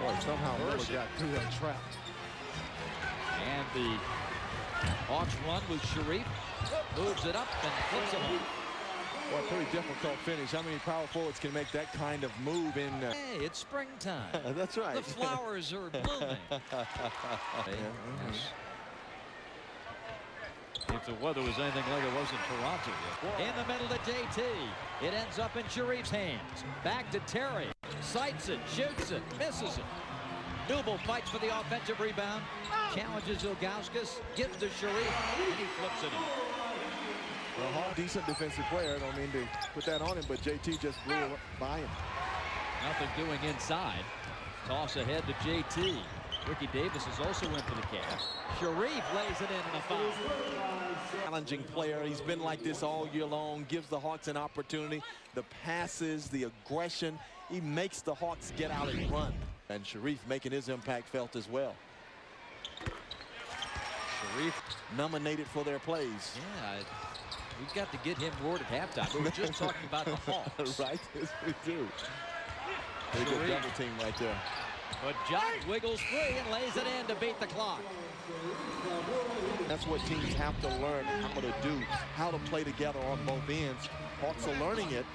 Boy, somehow Miller got through that trap. And the Hawks run with Shareef. Moves it up and flips it home. Boy, pretty difficult finish. How many power forwards can make that kind of move in? Hey, it's springtime. That's right. The flowers are blooming. Yes. If the weather was anything like it was in Toronto. In the middle to JT. It ends up in Shareef's hands. Back to Terry. Sights it, shoots it, misses it. Newble fights for the offensive rebound. Challenges Ilgauskas, gives to Shareef, and he flips it in. Well, decent defensive player. I don't mean to put that on him, but JT just blew it by him. Nothing doing inside. Toss ahead to JT. Ricky Davis is also in for the Cavs. Shareef lays it in a foul. Challenging player. He's been like this all year long. Gives the Hawks an opportunity. The passes, the aggression. He makes the Hawks get out and run. And Shareef making his impact felt as well. Shareef nominated for their plays. Yeah, we've got to get him word at halftime. We were just talking about the Hawks. Right, yes, we do. Big double team right there. But Jock wiggles free and lays it in to beat the clock. That's what teams have to learn how to do, how to play together on both ends. Hawks are learning it,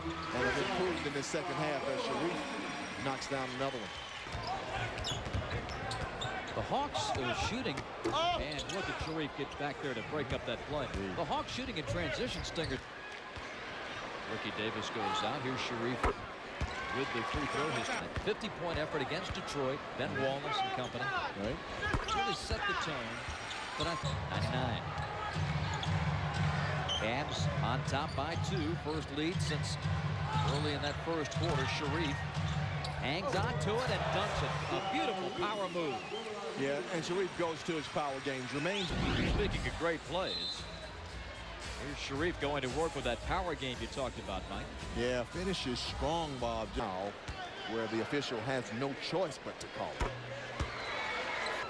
and have improved in the second half as Shareef knocks down another one. The Hawks are shooting, and look at Shareef get back there to break up that play. The Hawks shooting in transition stinger. Ricky Davis goes out. Here's Shareef with the free throw history. 50-point effort against Detroit. Ben Wallace and company. Right. Really set the tone. But 99. Cavs on top by 2. First lead since early in that first quarter. Shareef hangs on to it and dunks it. A beautiful power move. Yeah, and Shareef goes to his power game. Remains. Speaking of great plays, here's Shareef going to work with that power game you talked about, Mike. Yeah, finishes strong, Bob. Now, where the official has no choice but to call it.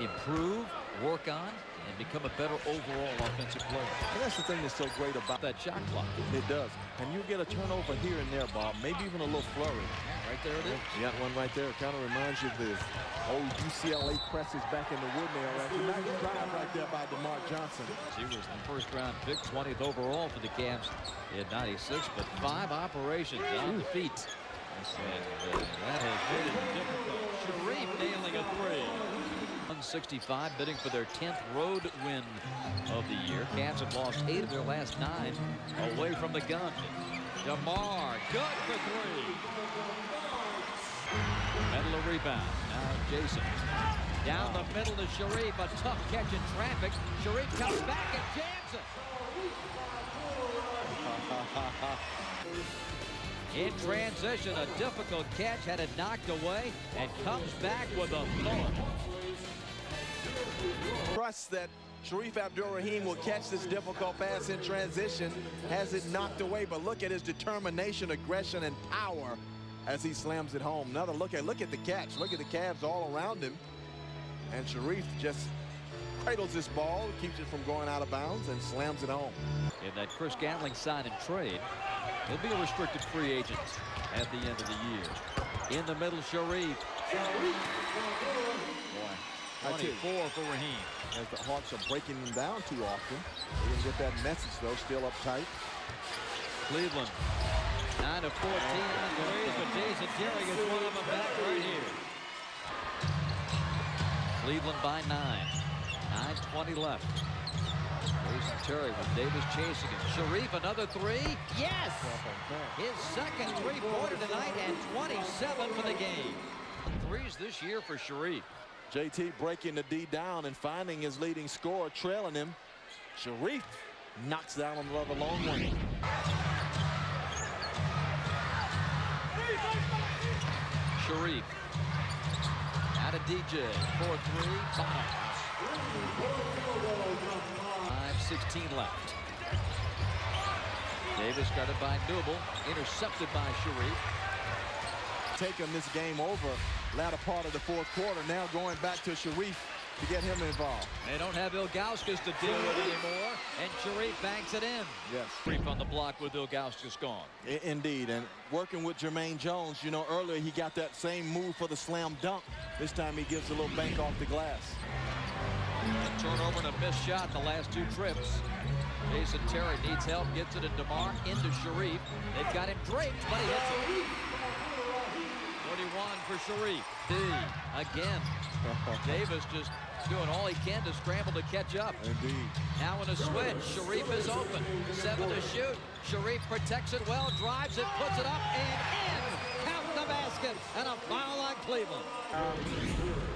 Improve, work on, and become a better overall offensive player. And that's the thing that's so great about that shot clock. It does. And you get a turnover here and there, Bob. Maybe even a little flurry. Right there it is. Yeah, one right there. Kind of reminds you of the old UCLA presses back in the Woodmill. That's a nice drive right there by DeMar Johnson. He was the first-round pick, 20th overall for the Cavs in '96, but 5 operations on the feet. And that has made it difficult. Shareef nailing a 3. 165, bidding for their 10th road win of the year. Cavs have lost 8 of their last 9 away from the gun. DeMar, good for 3. Middle of rebound. Now Jason. Down the middle to Shareef. A tough catch in traffic. Shareef comes back and jams it. In transition, a difficult catch, had it knocked away, and comes back with a thump. Trust that Shareef Abdur-Rahim will catch this difficult pass in transition, has it knocked away, but look at his determination, aggression, and power as he slams it home. Another look at the catch. Look at the Cavs all around him, and Shareef just cradles this ball, keeps it from going out of bounds, and slams it home. In that Chris Gatling sign and trade, he'll be a restricted free agent at the end of the year. In the middle, Shareef. 24 for Rahim. As the Hawks are breaking them down too often. They didn't get that message, though. Still up tight. Cleveland 9 of 14 on threes, but Jason Terry is one of them back right here. Cleveland by 9. 9:20 left. Jason Terry with Davis chasing him. Shareef another 3. Yes! His second three-pointer tonight and 27 for the game. 3s this year for Shareef. JT breaking the D down and finding his leading scorer, trailing him. Shareef knocks down another long one. Shareef out of DJ. 4-3. Bottoms. 5:16 left. Davis guarded by Newble. Intercepted by Shareef. Taking this game over latter part of the fourth quarter. Now going back to Shareef to get him involved. They don't have Ilgauskas to deal with anymore, and Shareef banks it in. Yes. Shareef on the block with Ilgauskas gone. Indeed, and working with Jermaine Jones, you know, earlier he got that same move for the slam dunk. This time he gives a little bank off the glass. A turnover and a missed shot in the last 2 trips. Jason Terry needs help, gets it to DeMar, into Shareef. They've got him draped, but he hits it. 41 for Shareef. Again. Davis just doing all he can to scramble to catch up. Indeed. Now in a switch, Shareef is open. 7 to shoot. Shareef protects it well, drives it, puts it up, and in. Count the basket, and a foul on Cleveland.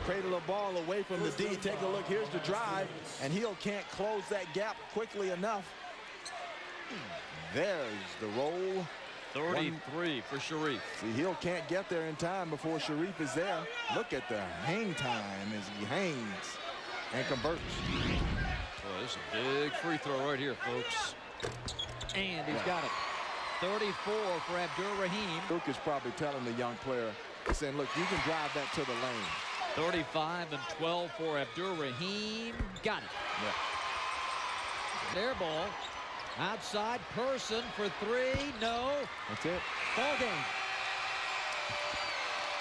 Cradle the ball away from the D. Take a look. Here's the drive, and Hill can't close that gap quickly enough. There's the roll. 33 for Shareef. See, Hill can't get there in time before Shareef is there. Look at the hang time as he hangs and converts. Boy, this is a big free throw right here, folks. And he's got it. 34 for Abdur-Rahim. Luke is probably telling the young player, saying, look, you can drive that to the lane. 35 and 12 for Abdur-Rahim. Got it. Yeah. Air ball. Outside person for 3. No. That's it. Ball game.